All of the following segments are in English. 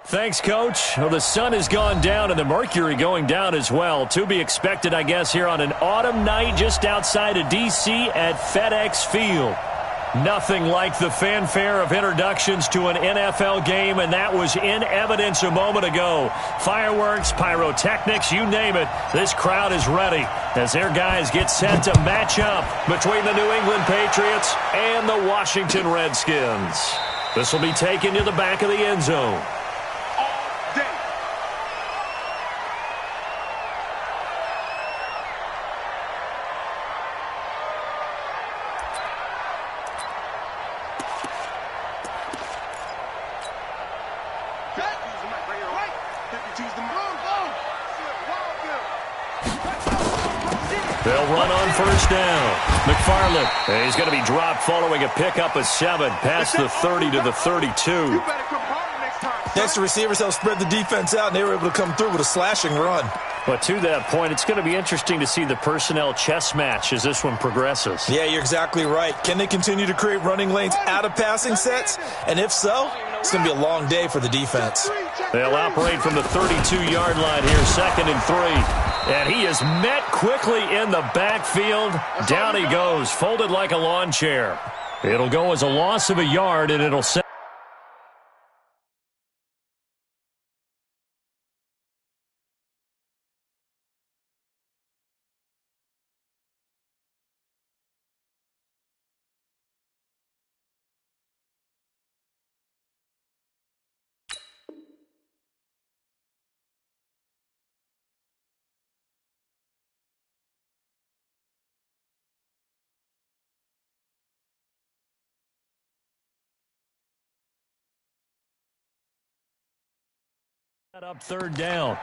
Thanks, Coach. Well, the sun has gone down and the mercury going down as well. To be expected, I guess, here on an autumn night just outside of D.C. at FedEx Field. Nothing like the fanfare of introductions to an NFL game, and that was in evidence a moment ago. Fireworks, pyrotechnics, you name it. This crowd is ready as their guys get set to match up between the New England Patriots and the Washington Redskins. This will be taken to the back of the end zone. They'll run on first down. McFarland, he's going to be dropped following a pickup of 7 past the 30 to the 32. Next, the receivers helped spread the defense out, and they were able to come through with a slashing run. But to that point, it's going to be interesting to see the personnel chess match as this one progresses. Yeah, you're exactly right. Can they continue to create running lanes out of passing sets? And if so, it's going to be a long day for the defense. They'll operate from the 32-yard line here, 2nd and 3. And he is met quickly in the backfield. Down he goes, folded like a lawn chair. It'll go as a loss of a yard, and it'll set. Up 3rd down.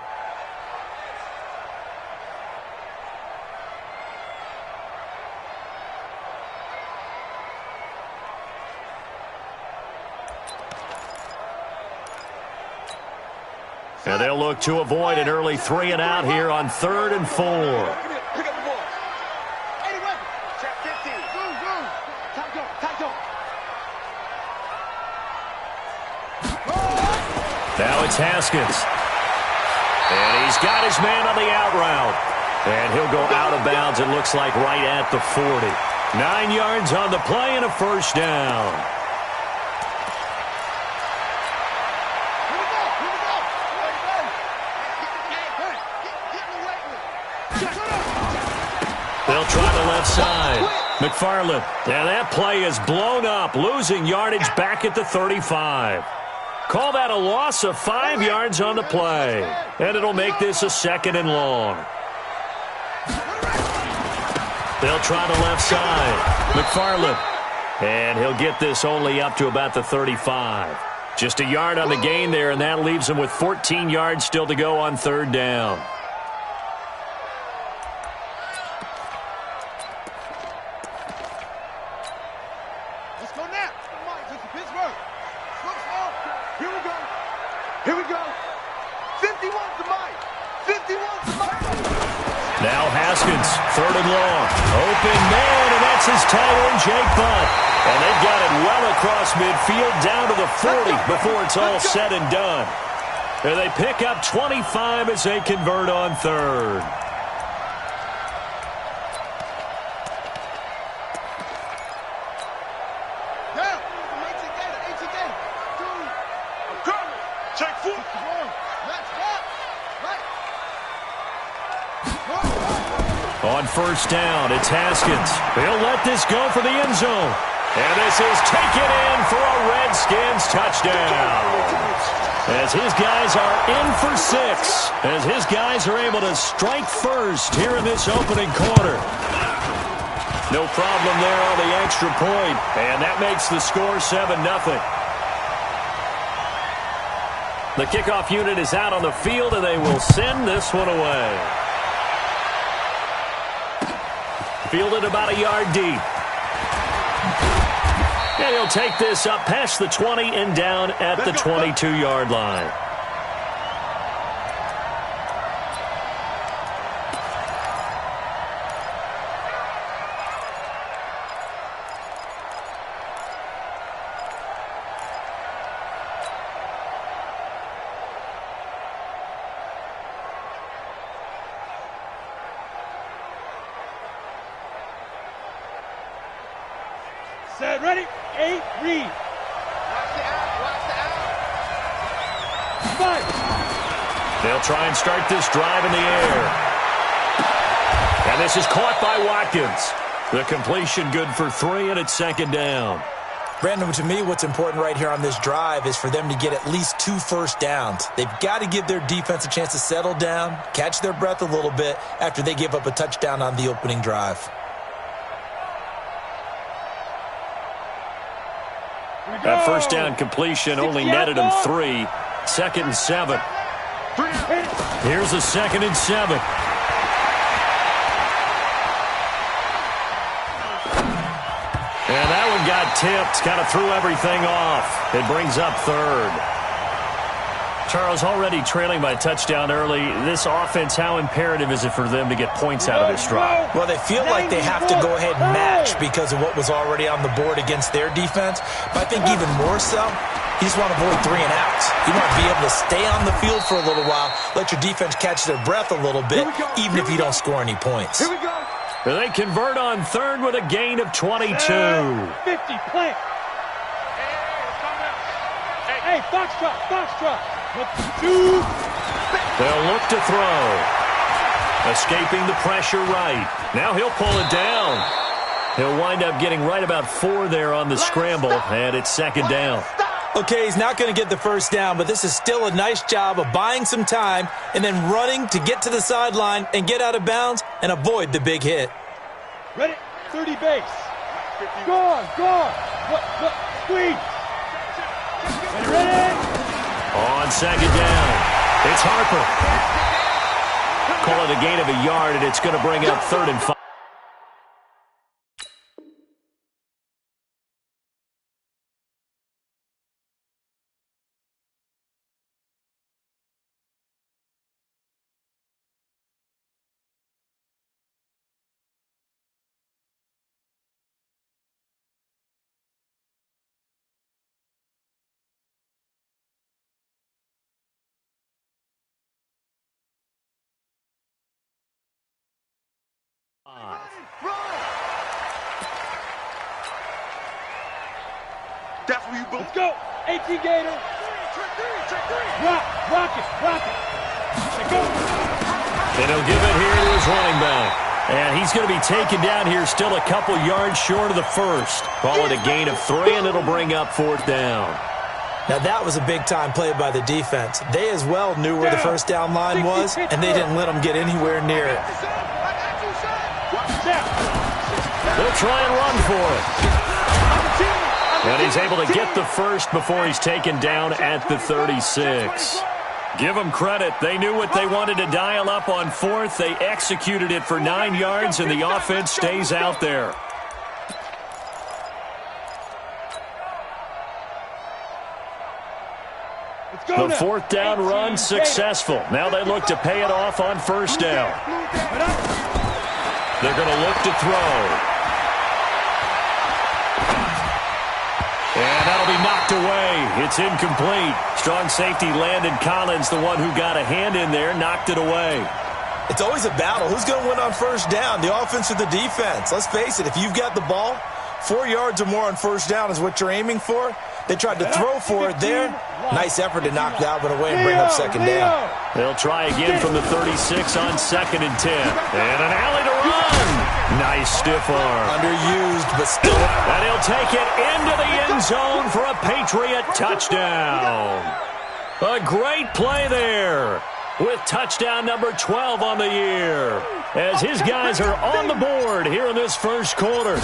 And they'll look to avoid an early 3 and out here on 3rd and 4. Now it's Haskins. And he's got his man on the out route. And he'll go out of bounds, it looks like, right at the 40. 9 yards on the play and a first down. They'll try the left side. McFarland. And that play is blown up, losing yardage back at the 35. Call that a loss of 5 yards on the play. And it'll make this a 2nd and long. They'll try the left side. McFarland. And he'll get this only up to about the 35. Just a yard on the gain there, and that leaves him with 14 yards still to go on 3rd down. Now Haskins, 3rd and long. Open man, and that's his tight end, Jake Butt. And they've got it well across midfield down to the 40 before it's all said and done. And they pick up 25 as they convert on 3rd. On 1st down, it's Haskins. He'll let this go for the end zone. And this is taken in for a Redskins touchdown. As his guys are in for 6. As his guys are able to strike first here in this opening quarter. No problem there on the extra point. And that makes the score 7-0. The kickoff unit is out on the field, and they will send this one away. Fielded about a yard deep. And he'll take this up past the 20 and down at the 22-yard line. Set, ready, 8, read. Watch the out. 5. They'll try and start this drive in the air. And this is caught by Watkins. The completion good for 3, and it's second down. Brandon, to me, what's important right here on this drive is for them to get at least 2 first downs. They've got to give their defense a chance to settle down, catch their breath a little bit after they give up a touchdown on the opening drive. That first down completion only netted them 3. 2nd and 7. Here's a 2nd and 7. And that one got tipped, kind of threw everything off. It brings up 3rd. Charles, already trailing by a touchdown early. This offense, how imperative is it for them to get points out of this drive? Well, they feel like they have to go ahead and match because of what was already on the board against their defense. But I think even more so, you just want to avoid 3 and outs. You want to be able to stay on the field for a little while, let your defense catch their breath a little bit, even if you don't score any points. Here we go. They convert on 3rd with a gain of 22. 50, plant. Hey, foxtrot. 2. They'll look to throw. Escaping the pressure right. Now he'll pull it down. He'll wind up getting right about 4 there on the scramble, and it's 2nd down. Okay, he's not going to get the first down, but this is still a nice job of buying some time and then running to get to the sideline and get out of bounds and avoid the big hit. Ready, 30 base. Go on. Squeeze. Ready? On 2nd down, it's Harper. Call it a gain of a yard, and it's going to bring up 3rd and 5. That's where you Let's go. 18 Gator. Rock it. Go. And he'll give it here to his running back. And he's going to be taken down here still a couple yards short of the first. Call it a gain of 3, and it'll bring up 4th down. Now, that was a big-time play by the defense. They as well knew where the first down line was, and they didn't let them get anywhere near it. They'll try and run for it. And he's able to get the first before he's taken down at the 36. Give them credit. They knew what they wanted to dial up on 4th. They executed it for 9 yards, and the offense stays out there. The 4th down run successful. Now they look to pay it off on 1st down. They're going to look to throw. And that'll be knocked away. It's incomplete. Strong safety Landon Collins, the one who got a hand in there, knocked it away. It's always a battle. Who's going to win on 1st down, the offense or the defense? Let's face it, if you've got the ball, 4 yards or more on 1st down is what you're aiming for. They tried to throw for it there. Nice effort to knock that one away and bring up 2nd down. They'll try again from the 36 on 2nd and 10. And an alley to run. Nice stiff arm. Underused, but still. And he'll take it into the end zone for a Patriot touchdown. A great play there with touchdown number 12 on the year as his guys are on the board here in this first quarter.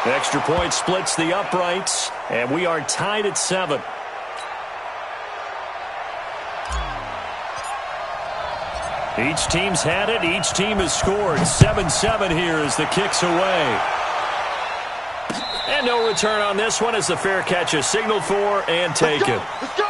Extra point splits the uprights, and we are tied at 7. Each team's had it. Each team has scored. 7-7 here as the kick's away. And no return on this one as the fair catch is signaled for and taken. Let's go.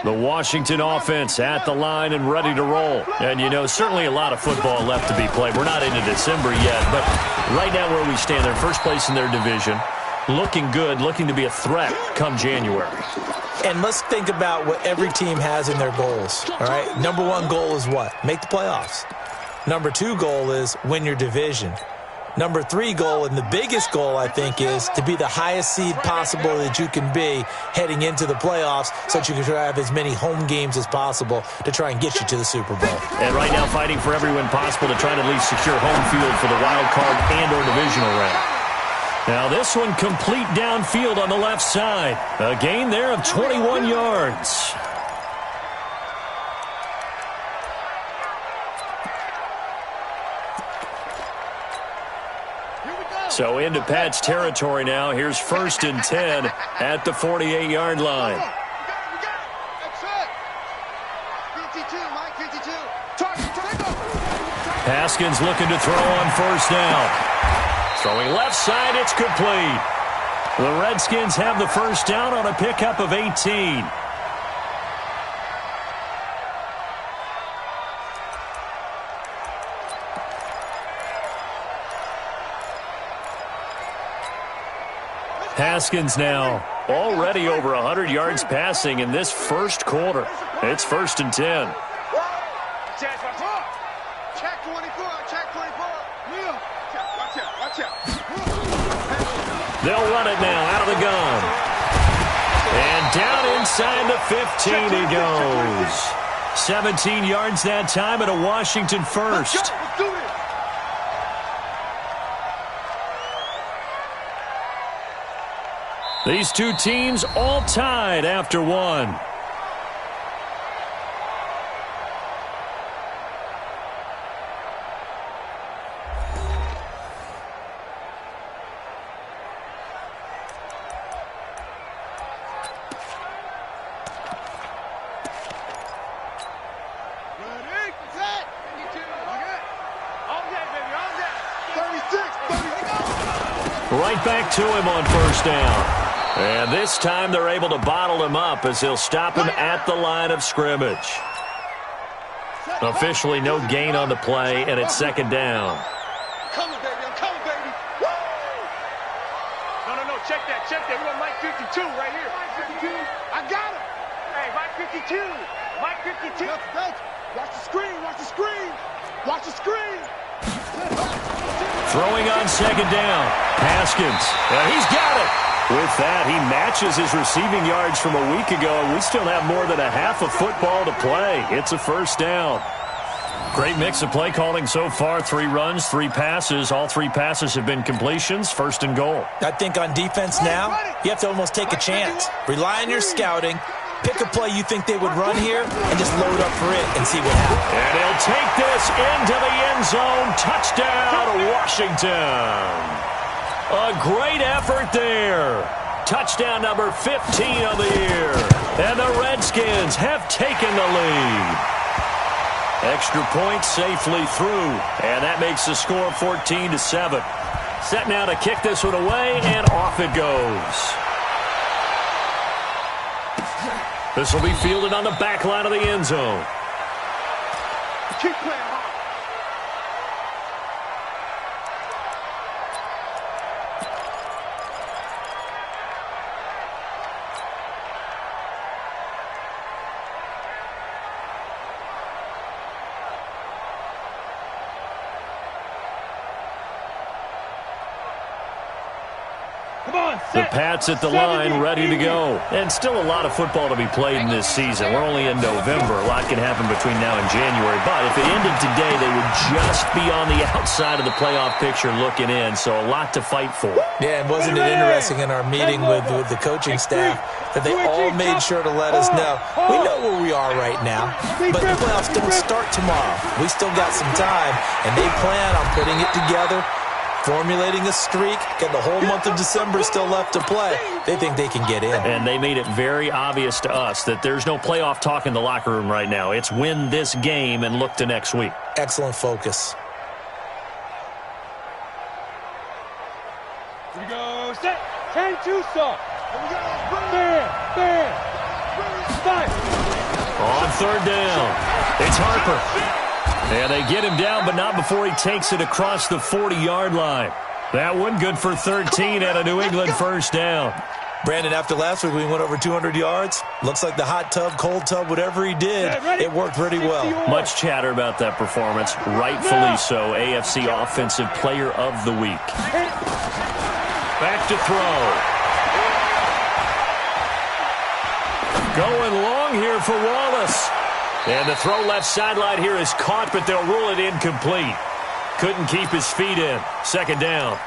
The Washington offense at the line and ready to roll. And, you know, certainly a lot of football left to be played. We're not into December yet, but right now where we stand, they're first place in their division. looking good, looking to be a threat come January. And let's think about what every team has in their goals, all right? Number one goal is what? Make the playoffs. Number two goal is win your division. Number three goal, and the biggest goal, I think, is to be the highest seed possible that you can be heading into the playoffs so that you can try to have as many home games as possible to try and get you to the Super Bowl. And right now fighting for every win possible to try to at least secure home field for the wild card and or divisional round. Now this one complete downfield on the left side. A gain there of 21 yards. So into Pat's territory now. Here's 1st and 10 at the 48-yard line. Haskins looking to throw on 1st down. Throwing left side, it's complete. The Redskins have the 1st down on a pickup of 18. Haskins now already over 100 yards passing in this first quarter. It's 1st and 10. Check 24, check 24. Watch out. They'll run it now out of the gun. And down inside the 15 he goes. 17 yards that time and a Washington first. Let's do this. These two teams all tied after one. Ready, set. 52. All day, baby, all day. 36, 30. Right back to him on 1st down. And this time they're able to bottle him up as they'll stop him at the line of scrimmage. Officially no gain on the play, and it's 2nd down. Coming, baby, I'm coming, baby. Woo! No, check that. We got Mike 52 right here. Mike 52. I got him. Hey, Mike 52. Mike 52. Watch the screen. Throwing on 2nd down. Haskins. He's got it. With that, he matches his receiving yards from a week ago. We still have more than a half of football to play. It's a 1st down. Great mix of play calling so far. 3 runs, 3 passes. All 3 passes have been completions. 1st and goal. I think on defense now, you have to almost take a chance. Rely on your scouting. Pick a play you think they would run here and just load up for it and see what happens. And he'll take this into the end zone. Touchdown, Washington. A great effort there. Touchdown number 15 on the year. And the Redskins have taken the lead. Extra point safely through. And that makes the score 14-7. Set now to kick this one away, and off it goes. This will be fielded on the back line of the end zone. Keep playing. The Pats at the line, ready to go. And still a lot of football to be played in this season. We're only in November. A lot can happen between now and January. But if it ended today, they would just be on the outside of the playoff picture looking in. So a lot to fight for. Yeah, and wasn't it interesting in our meeting with the coaching staff that they all made sure to let us know. We know where we are right now, but the playoffs don't start tomorrow. We still got some time, and they plan on putting it together, formulating a streak, got the whole month of December still left to play. They think they can get in. And they made it very obvious to us that there's no playoff talk in the locker room right now. It's win this game and look to next week. Excellent focus. Here we go. Set. 10-2 stop. Here we go. Bam. Five. On 3rd down, it's Harper. And they get him down, but not before he takes it across the 40-yard line. That one good for 13 and a New England first down. Brandon, after last week we went over 200 yards. Looks like the hot tub, cold tub, whatever he did, it worked pretty well. Much chatter about that performance. Rightfully so. AFC Offensive Player of the Week. Back to throw. Going long here for Wallace. And the throw left sideline here is caught, but they'll rule it incomplete. Couldn't keep his feet in. Second down.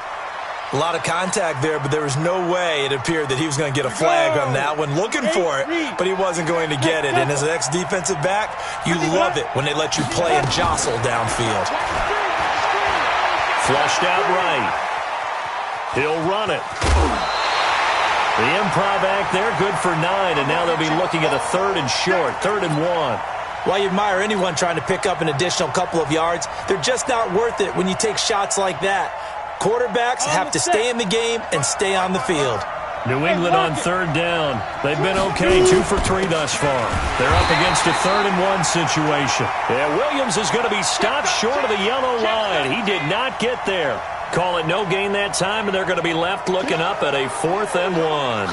A lot of contact there, but there was no way it appeared that he was going to get a flag on that one. Looking for it, but he wasn't going to get it. And as an ex-defensive back, you love it when they let you play and jostle downfield. Flushed out right. He'll run it. The improv act there, good for 9, and now they'll be looking at a 3rd and short, 3rd and 1. While you admire anyone trying to pick up an additional couple of yards, they're just not worth it when you take shots like that. Quarterbacks have to stay in the game and stay on the field. New England on 3rd down. They've been okay, 2 for 3 thus far. They're up against a 3rd and 1 situation. Yeah, Williams is going to be stopped short of the yellow line. He did not get there. Call it no gain that time, and they're going to be left looking up at a 4th and 1.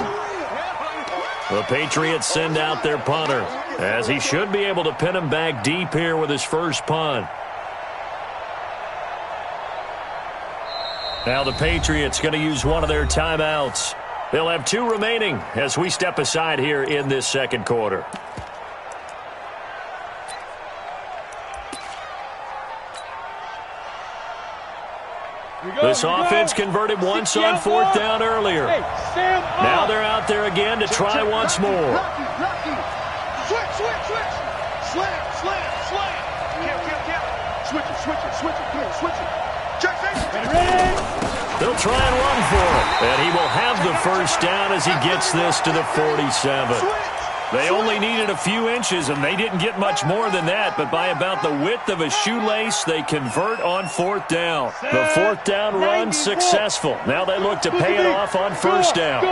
The Patriots send out their punter, as he should be able to pin him back deep here with his first punt. Now the Patriots going to use one of their timeouts. They'll have 2 remaining as we step aside here in this second quarter. This offense converted once on 4th down earlier. Now they're out there again to try once more. Switch. Slam. Switch it. They'll try and run for it. And he will have the first down as he gets this to the 47. They only needed a few inches, and they didn't get much more than that. But by about the width of a shoelace, they convert on 4th down. The 4th down run successful. Now they look to pay it off on first down.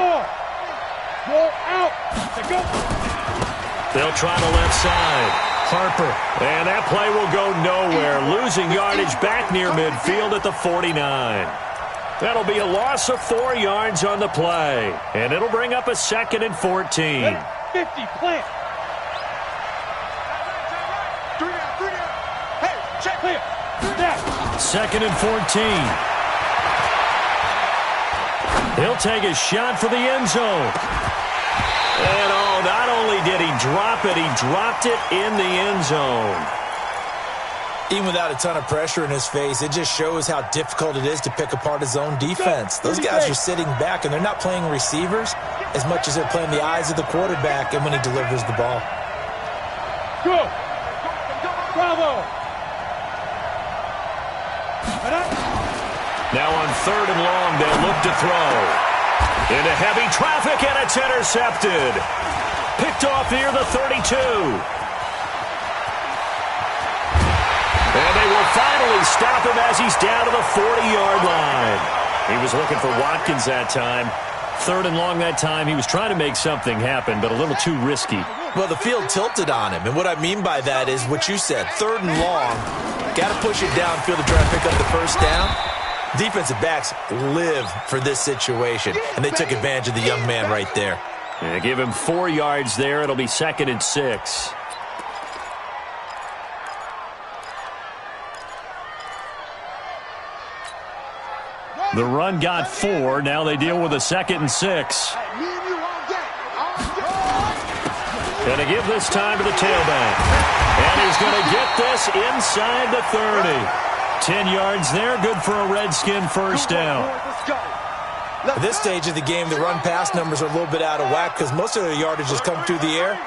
They'll try the left side. Harper. And that play will go nowhere. Losing yardage back near midfield at the 49. That'll be a loss of 4 yards on the play. And it'll bring up a 2nd and 14. 50, plant. 3 down. Hey, check clear. 2nd and 14. He'll take a shot for the end zone. And not only did he drop it, he dropped it in the end zone. Even without a ton of pressure in his face, it just shows how difficult it is to pick apart his own defense. Those guys are sitting back, and they're not playing receivers as much as they're playing the eyes of the quarterback and when he delivers the ball. Go. Bravo. Now on 3rd and long, they'll look to throw. Into heavy traffic, and it's intercepted. Picked off near the 32. And they will finally stop him as he's down to the 40-yard line. He was looking for Watkins that time. 3rd and long that time. He was trying to make something happen, but a little too risky. Well, the field tilted on him, and what I mean by that is what you said. 3rd and long, got to push it downfield to try to pick up the first down. Defensive backs live for this situation, and they took advantage of the young man right there. Yeah, give him 4 yards there. It'll be 2nd and 6. The run got 4. Now they deal with a 2nd and 6. Going to give this time to the tailback. And he's going to get this inside the 30. 10 yards there, good for a Redskin first down. At this stage of the game, the run-pass numbers are a little bit out of whack because most of their yardage has come through the air.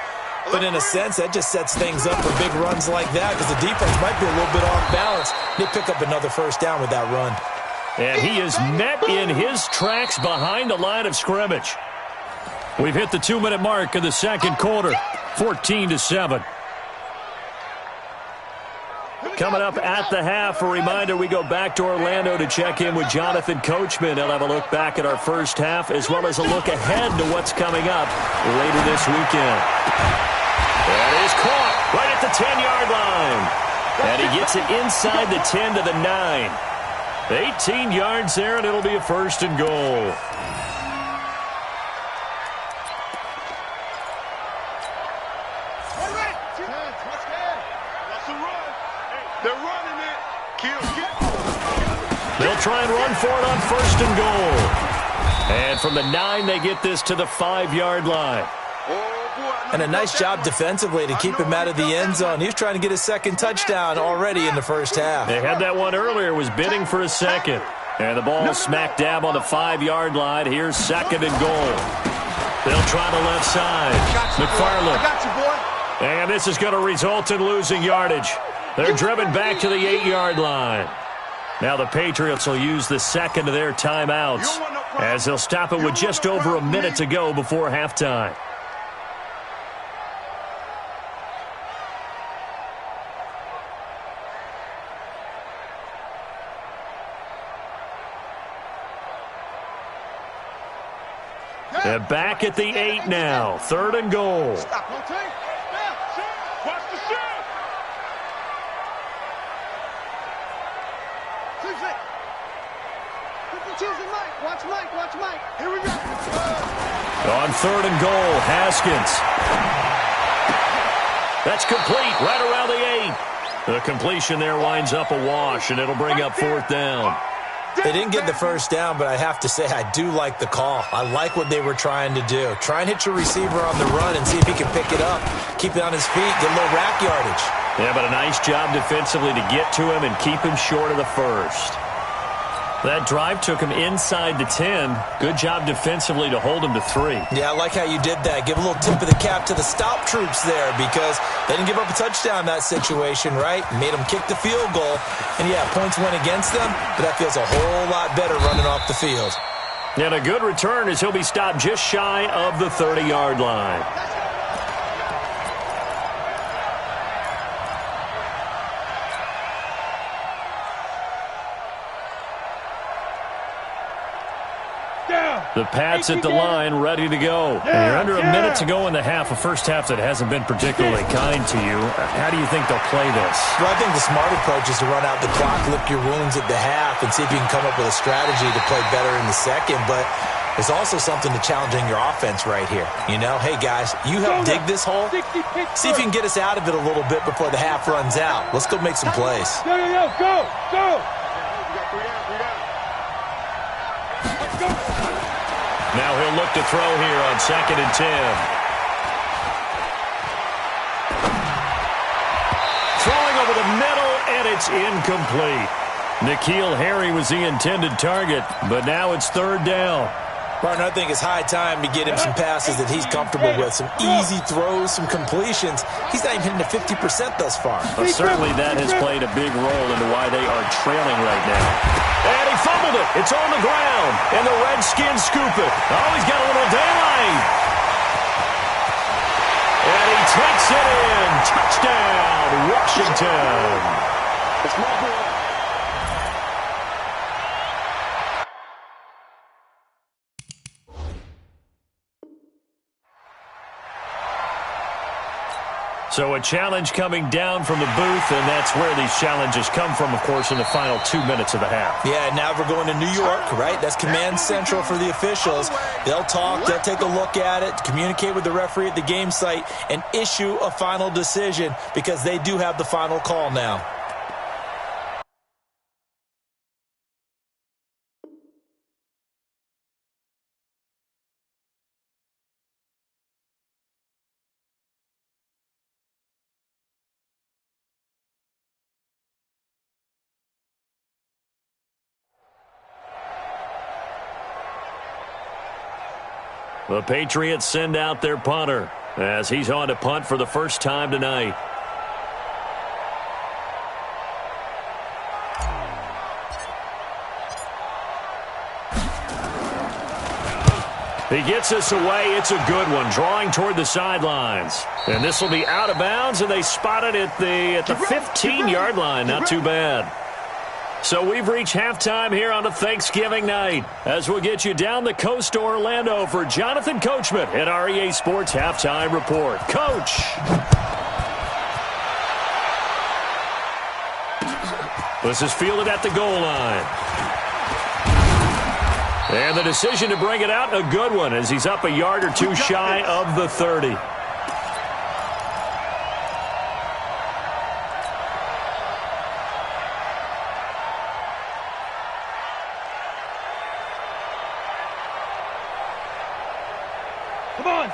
But in a sense, that just sets things up for big runs like that because the defense might be a little bit off balance. They pick up another first down with that run. And he is met in his tracks behind the line of scrimmage. We've hit the 2-minute mark of the second quarter, 14-7. Coming up at the half, a reminder, we go back to Orlando to check in with Jonathan Coachman. He'll have a look back at our first half as well as a look ahead to what's coming up later this weekend. That is caught right at the 10-yard line. And he gets it inside the 10 to the 9. 18 yards there, and it'll be a 1st and goal. They'll try and run for it on 1st and goal. And from the 9, they get this to the 5-yard line. And a nice job defensively to keep him out of the end zone. He was trying to get his 2nd touchdown already in the first half. They had that one earlier, was bidding for a 2nd. And the ball smack dab on the 5-yard line. Here's 2nd and goal. They'll try the left side. McFarland. I got you, boy. And this is going to result in losing yardage. They're driven back to the 8-yard line. Now the Patriots will use the 2nd of their timeouts as they'll stop it with just over a minute to go before halftime. And back at the 8 now. 3rd and goal. Stop. Watch the shift. 52's Mike. Watch Mike. Here we go. On 3rd and goal, Haskins. That's complete right around the 8. The completion there winds up a wash, and it'll bring up 4th down. They didn't get the first down, but I have to say I do like the call. I like what they were trying to do. Try and hit your receiver on the run and see if he can pick it up. Keep it on his feet, get a little rack yardage. Yeah, but a nice job defensively to get to him and keep him short of the 1st. That drive took him inside the 10. Good job defensively to hold him to 3. Yeah, I like how you did that. Give a little tip of the cap to the stop troops there because they didn't give up a touchdown in that situation, right? Made them kick the field goal. And, yeah, points went against them, but that feels a whole lot better running off the field. And a good return as he'll be stopped just shy of the 30-yard line. The Pats at the line, ready to go. And you're under a minute to go in the half, a first half that hasn't been particularly kind to you. How do you think they'll play this? Well, I think the smart approach is to run out the clock, lick your wounds at the half, and see if you can come up with a strategy to play better in the second. But there's also something to challenging your offense right here. You know, hey, guys, you help dig this hole. See if you can get us out of it a little bit before the half runs out. Let's go make some plays. Go. Now he'll look to throw here on 2nd and 10. Throwing over the middle, and it's incomplete. N'Keal Harry was the intended target, but now it's 3rd down. Partner, I think it's high time to get him some passes that he's comfortable with. Some easy throws, some completions. He's not even hitting to 50% thus far. Well, certainly that has played a big role into why they are trailing right now. And he fumbled it. It's on the ground. And the Redskins scoop it. Oh, he's got a little daylight. And he takes it in. Touchdown, Washington. It's my boy. So a challenge coming down from the booth, and that's where these challenges come from, of course, in the final 2 minutes of the half. Yeah, now we're going to New York, right? That's command central for the officials. They'll talk, they'll take a look at it, communicate with the referee at the game site, and issue a final decision because they do have the final call now. The Patriots send out their punter as he's on to punt for the first time tonight. He gets us away. It's a good one, drawing toward the sidelines. And this will be out of bounds, and they spot it at the 15-yard line. Not too bad. So we've reached halftime here on a Thanksgiving night as we'll get you down the coast to Orlando for Jonathan Coachman at our EA Sports Halftime Report. Coach. This is fielded at the goal line. And the decision to bring it out, a good one, as he's up a yard or two shy of the 30.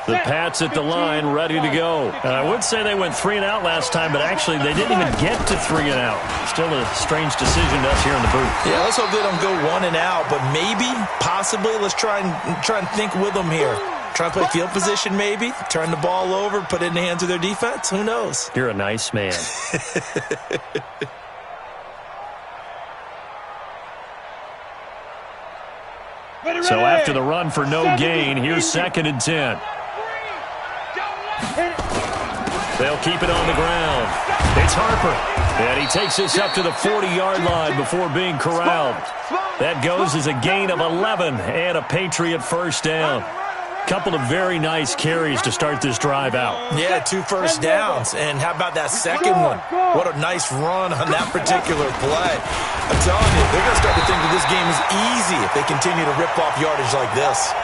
The Pats at the line, ready to go. I would say they went 3 and out last time, but actually they didn't even get to 3 and out. Still a strange decision to us here in the booth. Yeah, let's hope they don't go 1 and out, but maybe, possibly, let's try and think with them here. Try and play field position maybe, turn the ball over, put it in the hands of their defense. Who knows? You're a nice man. So after the run for no gain, here's 2nd and 10. They'll keep it on the ground. It's Harper. And he takes this up to the 40-yard line before being corralled. That goes as a gain of 11 and a Patriot first down. Couple of very nice carries to start this drive out. Yeah, 2 first downs. And how about that second one? What a nice run on that particular play. I'm telling you, they're going to start to think that this game is easy if they continue to rip off yardage like this.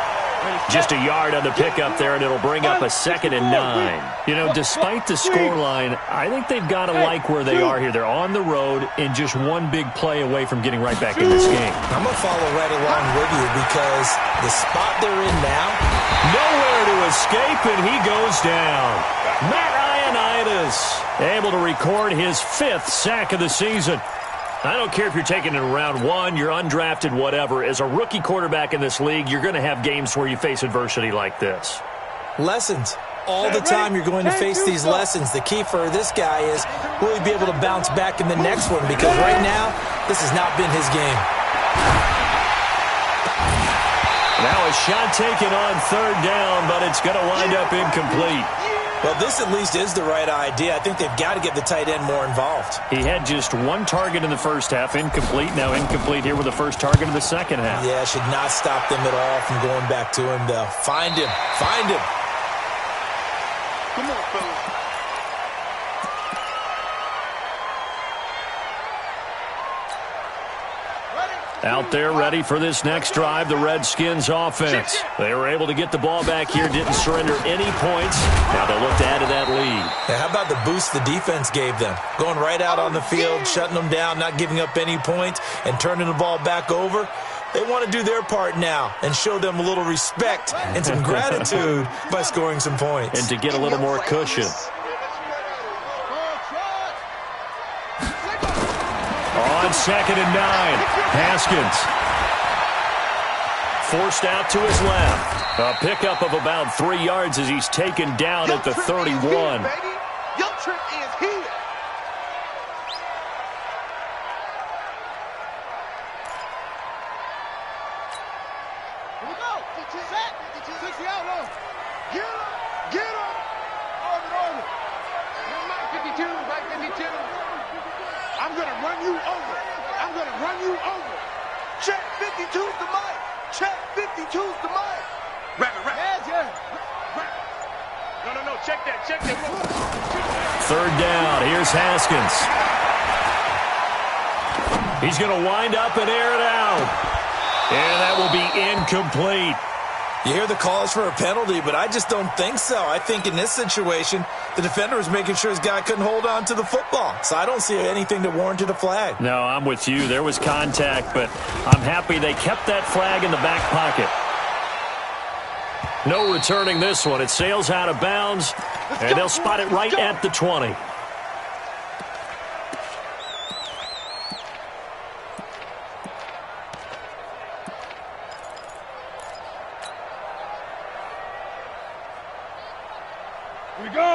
Just a yard on the pickup there, and it'll bring up a 2nd and 9. You know, despite the scoreline, I think they've got to like where they are here. They're on the road and just one big play away from getting right back in this game. I'm going to follow right along with you because the spot they're in now, nowhere to escape, and he goes down. Matt Ioannidis able to record his 5th sack of the season. I don't care if you're taking it in round 1, you're undrafted, whatever. As a rookie quarterback in this league, you're going to have games where you face adversity like this. Lessons. All the time you're going to face these lessons. The key for this guy is, will he be able to bounce back in the next one? Because right now, this has not been his game. Now a shot taken on 3rd down, but it's going to wind up incomplete. Well, this at least is the right idea. I think they've got to get the tight end more involved. He had just 1 target in the first half, incomplete. Now incomplete here with the first target of the second half. Yeah, should not stop them at all from going back to him, though. Find him. Find him. Come on, fellas. Out there ready for this next drive, the Redskins offense. They were able to get the ball back here, didn't surrender any points. Now they'll look to add to that lead. Yeah, how about the boost the defense gave them? Going right out on the field, shutting them down, not giving up any points, and turning the ball back over. They want to do their part now and show them a little respect and some gratitude by scoring some points. And to get a little more cushion. On 2nd and 9, Haskins. Forced out to his left. A pickup of about 3 yards as he's taken down at the 31. Your trip is here. Here we go. Set. 60 out low. Get him. Get him. Hold it. Mike 52. Mike 52. I'm going to run you over. I'm going to run you over. Check 52's the mic. Check 52's the mic. Wrap it. Yeah. No. Check that. 3rd down. Here's Haskins. He's going to wind up and air it out. And that will be incomplete. You hear the calls for a penalty, but I just don't think so. I think in this situation, the defender was making sure his guy couldn't hold on to the football. So I don't see anything that warranted a flag. No, I'm with you. There was contact, but I'm happy they kept that flag in the back pocket. No returning this one. It sails out of bounds, and they'll spot it right at the 20.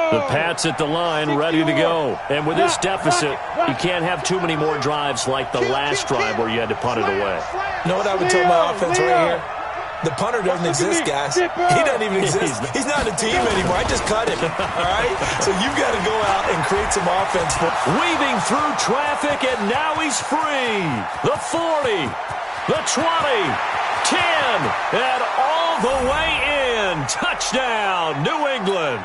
The Pats at the line, ready to go. And with this deficit, you can't have too many more drives like the last drive where you had to punt it away. You know what I would tell my offense right here? The punter doesn't exist, guys. He doesn't even exist. He's not a team anymore. I just cut him, all right? So you've got to go out and create some offense. Weaving through traffic, and now he's free. The 40, the 20, 10, and all the way in. Touchdown, New England.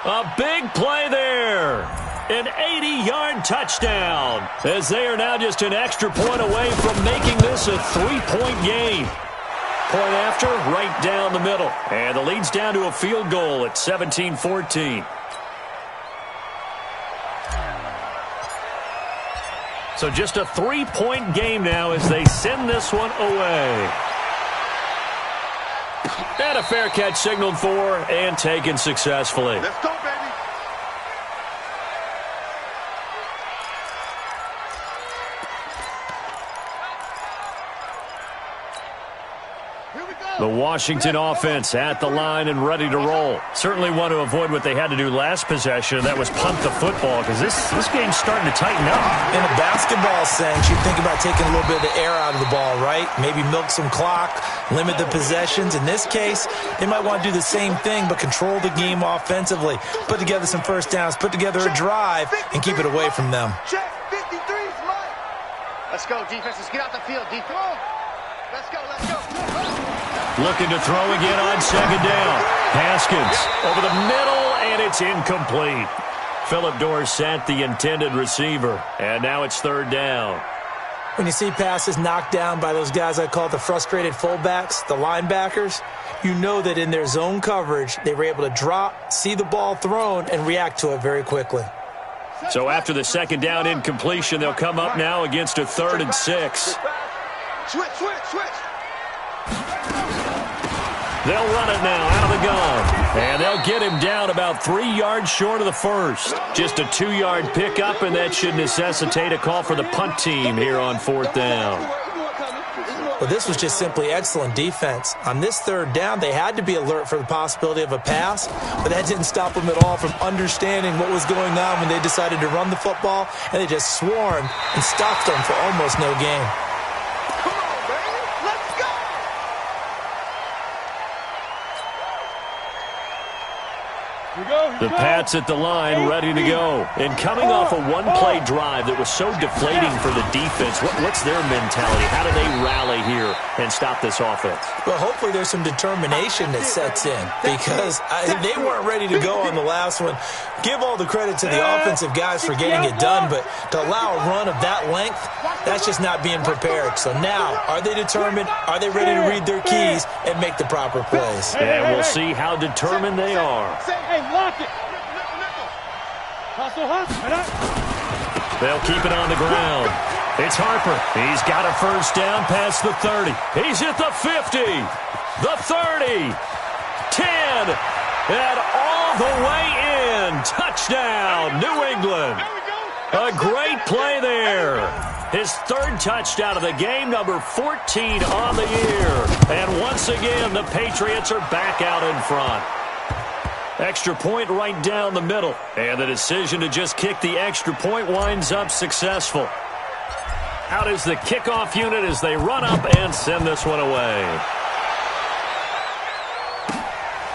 A big play there. An 80-yard touchdown, as they are now just an extra point away from making this a 3-point game. Point after, right down the middle. And the lead's down to a field goal at 17-14. So just a 3-point game now as they send this one away. And a fair catch signaled for and taken successfully. Let's go, baby. The Washington offense at the line and ready to roll. Certainly want to avoid what they had to do last possession. That was punt the football, because this game's starting to tighten up. In a basketball sense, you think about taking a little bit of the air out of the ball, right? Maybe milk some clock, limit the possessions. In this case, they might want to do the same thing, but control the game offensively. Put together some first downs, put together a drive, and keep it away from them. Check 53 is mine. Let's go, defense. Let's get out the field, defense. Let's go, let's go. Looking to throw again on second down. Haskins over the middle, and it's incomplete. Phillip Dorsett, the intended receiver, and now it's third down. When you see passes knocked down by those guys I call the frustrated fullbacks, the linebackers, you know that in their zone coverage, they were able to drop, see the ball thrown, and react to it very quickly. So after the second down incompletion, they'll come up now against a 3rd and 6. Switch, switch, switch. They'll run it now out of the gun. And they'll get him down about 3 yards short of the first. Just a 2-yard pickup, and that should necessitate a call for the punt team here on 4th down. Well, this was just simply excellent defense. On this 3rd down, they had to be alert for the possibility of a pass, but that didn't stop them at all from understanding what was going on when they decided to run the football, and they just swarmed and stopped them for almost no gain. The Pats at the line, ready to go. And coming off a one-play drive that was so deflating for the defense, what's their mentality? How do they rally here and stop this offense? Well, hopefully there's some determination that sets in, because they weren't ready to go on the last one. Give all the credit to the offensive guys for getting it done, but to allow a run of that length, that's just not being prepared. So now, are they determined? Are they ready to read their keys and make the proper plays? And we'll see how determined they are. Hey, lock it. Hustle, hustle. They'll keep it on the ground. It's Harper. He's got a first down past the 30. He's at the 50, the 30, 10, and all the way in. Touchdown, New England. A great play there. His 3rd touchdown of the game, number 14 on the year. And once again, the Patriots are back out in front. Extra point right down the middle. And the decision to just kick the extra point winds up successful. Out is the kickoff unit as they run up and send this one away.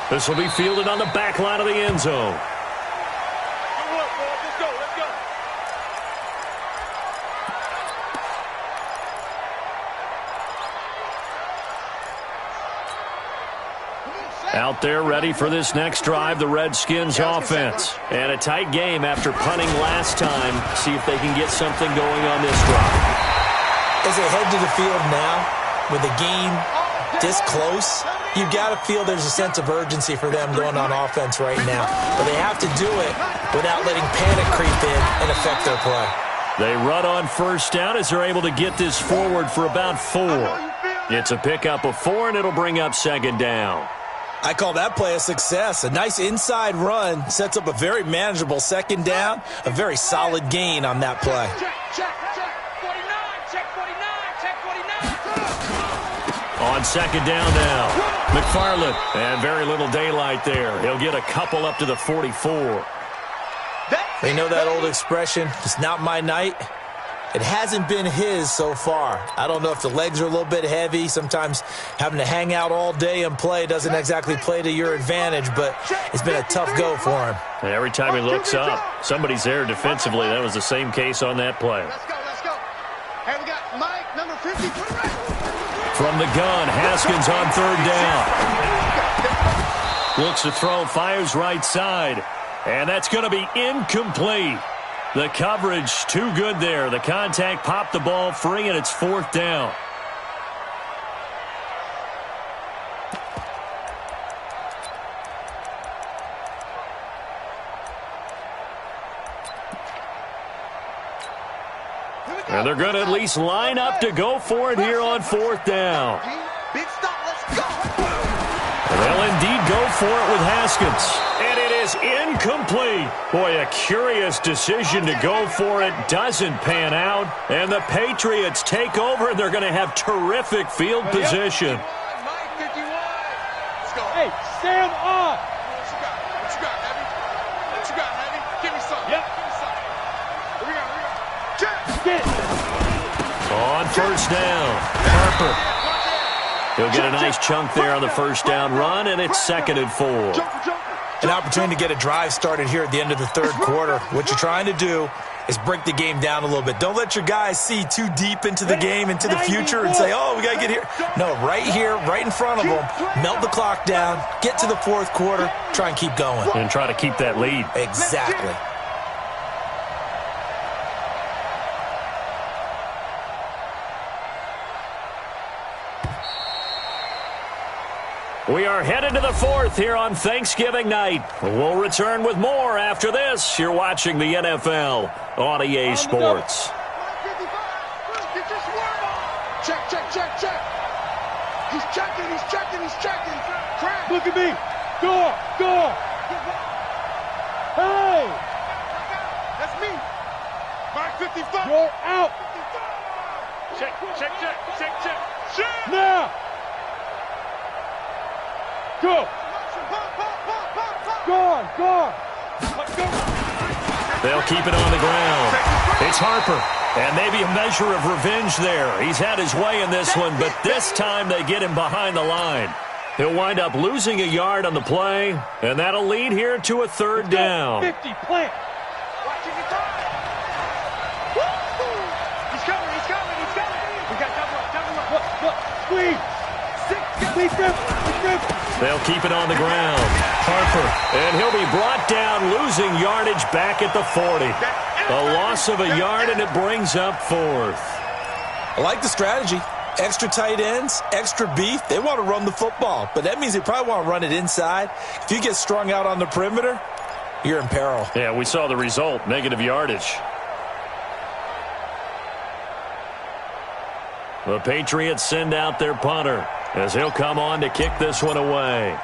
This will be fielded on the back line of the end zone. Let's go, let's go. Out there ready for this next drive, the Redskins offense. And a tight game after punting last time. See if they can get something going on this drive. As they head to the field now, with the game this close, you've got to feel there's a sense of urgency for them going on offense right now. But they have to do it without letting panic creep in and affect their play. They run on first down as they're able to get this forward for about 4. It's a pickup of 4, and it'll bring up second down. I call that play a success. A nice inside run sets up a very manageable second down, a very solid gain on that play. Check, check, check. 49, check 49, check 49. On second down now, McFarland, and very little daylight there. He'll get a couple up to the 44. They know that old expression, it's not my night. It hasn't been his so far. I don't know if the legs are a little bit heavy. Sometimes having to hang out all day and play doesn't exactly play to your advantage, but it's been a tough go for him. And every time he looks up, somebody's there defensively. That was the same case on that play. Let's go, let's go. Hey, we got Mike, number 50. Put it right. From the gun, Haskins on 3rd down. Looks to throw, fires right side. And that's going to be incomplete. The coverage too good there. The contact popped the ball free, and it's 4th down. And they're going to at least line up to go for it here on 4th down. Big stop, let's go. They'll indeed go for it with Haskins. And it is incomplete. Boy, a curious decision to go for it. Doesn't pan out. And the Patriots take over, and they're going to have terrific field position. Mike 51. Let's go. Hey, Sam off. What you got? What you got, Heavy? What you got, Heavy? Give me some. Yep. Give me some. Here we go. Check. Get it. On 1st down, Harper. He'll get a nice chunk there on the 1st down run, and it's 2nd and 4. An opportunity to get a drive started here at the end of the 3rd quarter. What you're trying to do is break the game down a little bit. Don't let your guys see too deep into the game, into the future, and say, oh, we got to get here. No, right here, right in front of them, melt the clock down, get to the 4th quarter, try and keep going. And try to keep that lead. Exactly. We are headed to the 4th here on Thanksgiving night. We'll return with more after this. You're watching the NFL on EA Sports. Check, check, check, check. He's checking, he's checking, he's checking. Crack. Look at me. Go. Hey. That's me. Mark 55. You're out. Check, check, check, check, check. Check. Now. Go. Go. They'll keep it on the ground. It's Harper. And maybe a measure of revenge there. He's had his way in this one, but this time they get him behind the line. He'll wind up losing a yard on the play, and that'll lead here to a 3rd down. 50, plant. Watching it go. He's coming. We got double up. Look. Squeeze. They'll keep it on the ground. Harper, and he'll be brought down, losing yardage back at the 40. A loss of a yard, and it brings up 4th. I like the strategy. Extra tight ends, extra beef. They want to run the football, but that means they probably want to run it inside. If you get strung out on the perimeter, you're in peril. Yeah, we saw the result, negative yardage. The Patriots send out their punter as he'll come on to kick this one away.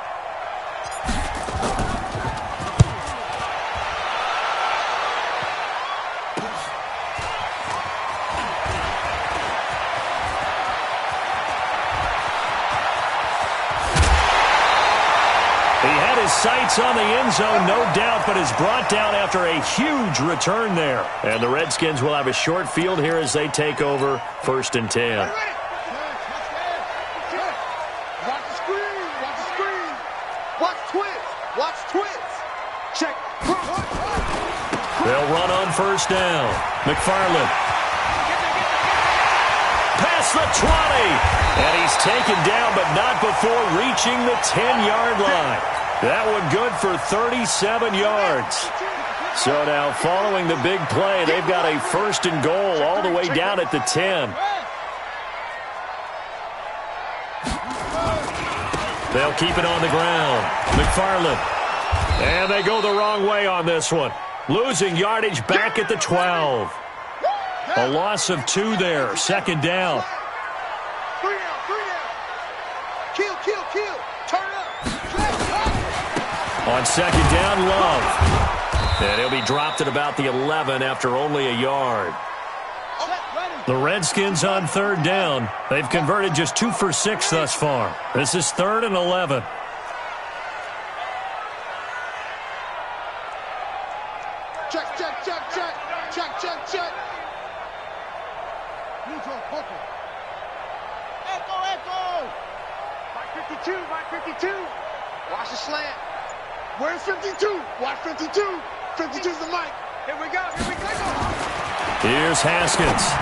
He had his sights on the end zone, no doubt, but is brought down after a huge return there. And the Redskins will have a short field here as they take over 1st and 10. Check. They'll run on 1st down. McFarland. Past the 20. And he's taken down, but not before reaching the 10-yard line. That one good for 37 yards. So now following the big play, they've got a 1st and goal all the way down at the 10. They'll keep it on the ground. McFarland. And they go the wrong way on this one. Losing yardage back at the 12. A loss of 2 there. 2nd down. 3 down. Kill. Turn up. On 2nd down, Love. And he'll be dropped at about the 11 after only a yard. The Redskins on 3rd down. They've converted just 2 for 6 thus far. This is 3rd and 11. Check. Neutral, Booker. Echo. Mike 52. Watch the slant. Where's 52? Watch 52. 52's the mic. Here we go. Here's Haskins.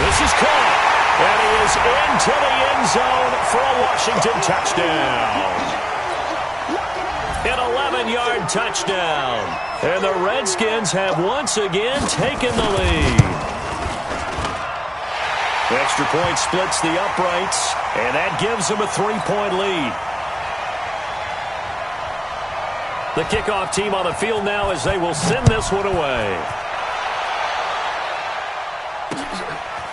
This is caught. And he is into the end zone for a Washington touchdown. An 11-yard touchdown. And the Redskins have once again taken the lead. The extra point splits the uprights, and that gives them a 3-point lead. The kickoff team on the field now as they will send this one away.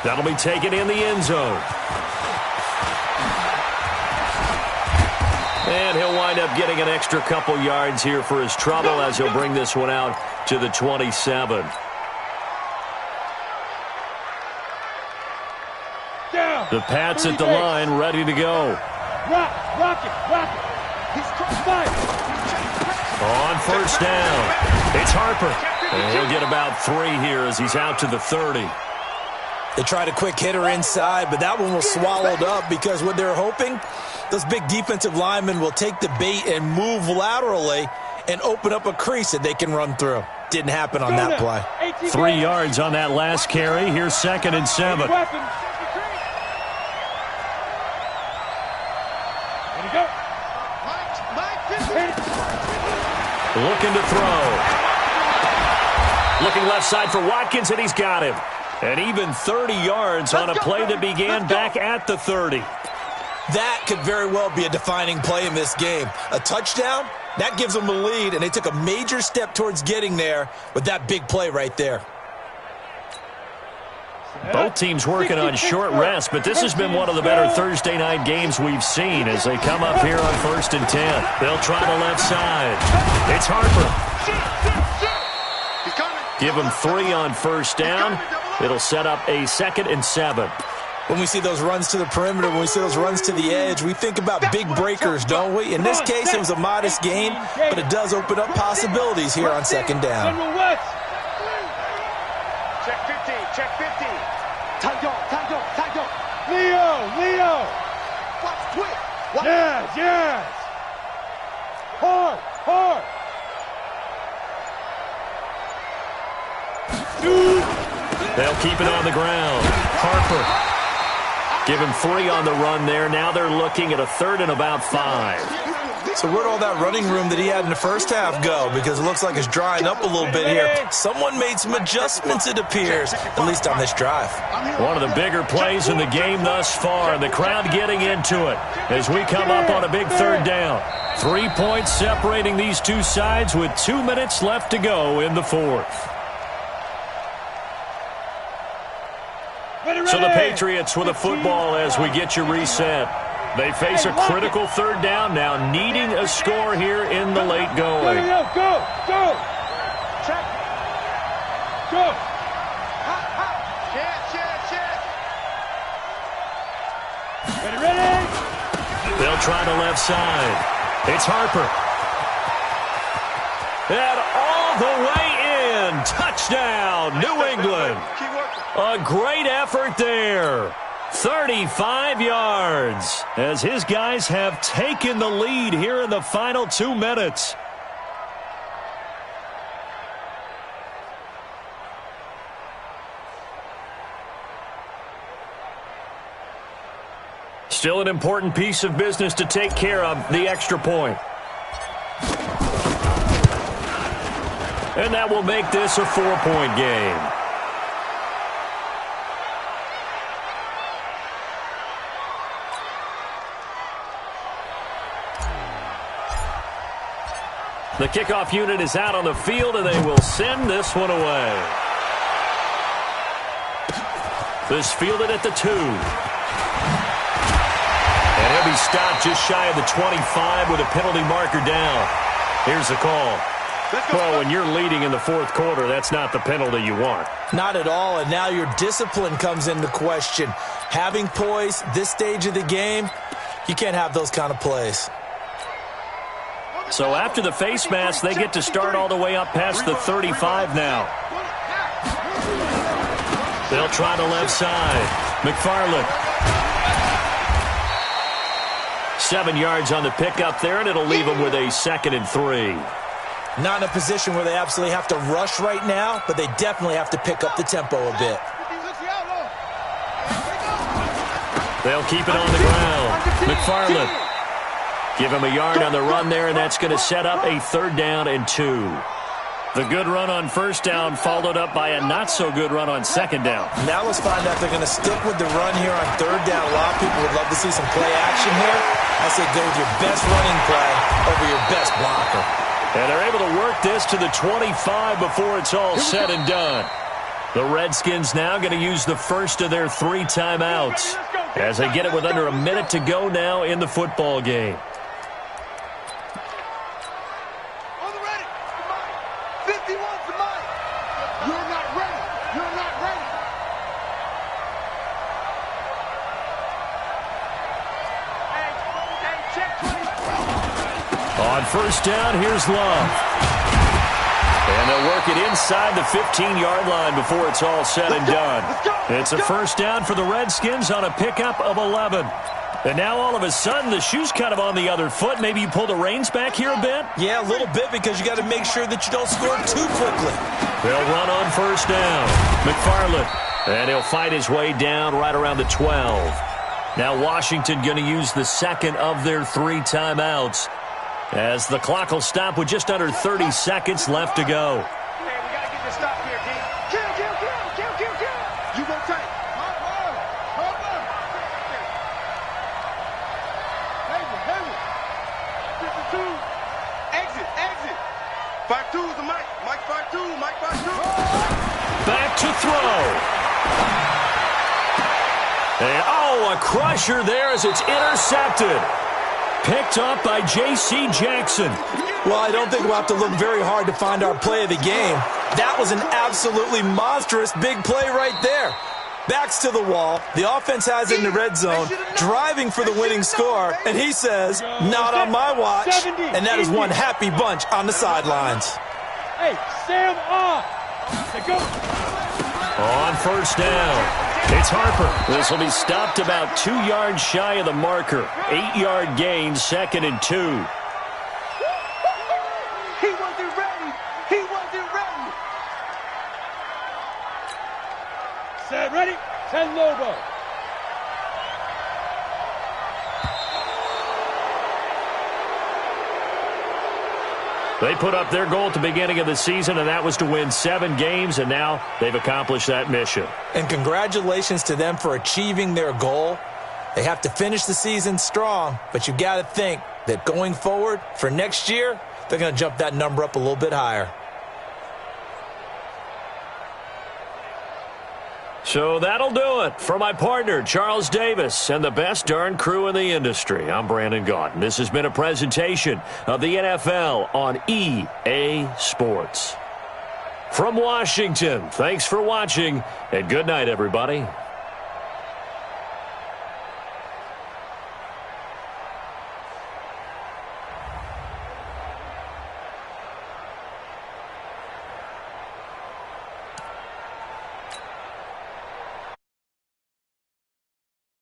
That'll be taken in the end zone. And he'll wind up getting an extra couple yards here for his trouble as he'll bring this one out to the 27. The Pats at the line, ready to go. Rock it. He's fired. On first down, it's Harper. And he'll get about 3 here as he's out to the 30. They tried a quick hitter inside, but that one was swallowed up because what they're hoping, those big defensive linemen will take the bait and move laterally and open up a crease that they can run through. Didn't happen on that play. 3 yards on that last carry. Here's 2nd and 7. Looking to throw. Looking left side for Watkins, and he's got him. And even 30 yards on a play that began back at the 30. That could very well be a defining play in this game. A touchdown, that gives them a lead, and they took a major step towards getting there with that big play right there. Both teams working on short rest, but this has been one of the better Thursday night games we've seen as they come up here on 1st and 10. They'll try the left side. It's Harper. Give him 3 on first down. It'll set up a 2nd and 7. When we see those runs to the perimeter, when we see those runs to the edge, we think about big breakers, don't we? In this case, it was a modest gain, but it does open up possibilities here on 2nd down. Check 50, check 50. Tango. Leo. Watch quick. Yes. Hard. They'll keep it on the ground. Harper. Give him 3 on the run there. Now they're looking at a 3rd and about 5. So where'd all that running room that he had in the first half go? Because it looks like it's drying up a little bit here. Someone made some adjustments, it appears, at least on this drive. One of the bigger plays in the game thus far, and the crowd getting into it as we come up on a big 3rd down. 3 points separating these two sides with 2 minutes left to go in the 4th. So the Patriots with a football as we get you reset. They face a critical 3rd down now, needing a score here in the late going. Go. Check. Go. Check. Ready. They'll try the left side. It's Harper. And all the way in. Touchdown, New England. A great effort there. 35 yards as his guys have taken the lead here in the final 2 minutes. Still an important piece of business to take care of, the extra point. And that will make this a 4-point game. The kickoff unit is out on the field, and they will send this one away. This fielded at the 2. And he'll be stopped just shy of the 25 with a penalty marker down. Here's the call. Well, when you're leading in the 4th quarter, that's not the penalty you want. Not at all, and now your discipline comes into question. Having poise this stage of the game, you can't have those kind of plays. So after the face mask, they get to start all the way up past the 35 now. They'll try the left side. McFarland. 7 yards on the pickup there, and it'll leave them with a 2nd and 3. Not in a position where they absolutely have to rush right now, but they definitely have to pick up the tempo a bit. They'll keep it on the ground. McFarland. Give him a yard on the run there, and that's going to set up a 3rd down and 2. The good run on 1st down followed up by a not-so-good run on 2nd down. Now let's find out if they're going to stick with the run here on 3rd down. A lot of people would love to see some play action here. I say go with your best running play over your best blocker. And they're able to work this to the 25 before it's all said and done. The Redskins now going to use the first of their 3 timeouts as they get it with under a minute to go now in the football game. On 1st down, here's Love. And they'll work it inside the 15-yard line before it's all said and done. It's a 1st down for the Redskins on a pickup of 11. And now all of a sudden, the shoe's kind of on the other foot. Maybe you pull the reins back here a bit? Yeah, a little bit, because you got to make sure that you don't score too quickly. They'll run on 1st down. McFarland. And he'll fight his way down right around the 12. Now Washington going to use the 2nd of their 3 timeouts, as the clock will stop with just under 30 seconds left to go. Hey, we got to get this stop here, D. Kill. You go tight. Hard one. Heavy. 52. Exit. 5-2 is the Mike. Mike 5-2. Mike 5-2. Back to throw. And, a crusher there as it's intercepted. Picked up by J.C. Jackson. Well, I don't think we'll have to look very hard to find our play of the game. That was an absolutely monstrous big play right there. Backs to the wall. The offense has it in the red zone, driving for the winning score. And he says, not on my watch. And that is one happy bunch on the sidelines. Hey, Sam off. Go. On 1st down, it's Harper. This will be stopped about 2 yards shy of the marker. 8-yard gain, 2nd and 2. He wasn't ready. Set, ready? 10 Lobo. They put up their goal at the beginning of the season, and that was to win 7 games, and now they've accomplished that mission. And congratulations to them for achieving their goal. They have to finish the season strong, but you got to think that going forward for next year, they're going to jump that number up a little bit higher. So that'll do it for my partner, Charles Davis, and the best darn crew in the industry. I'm Brandon Gaudin. This has been a presentation of the NFL on EA Sports. From Washington, thanks for watching, and good night, everybody.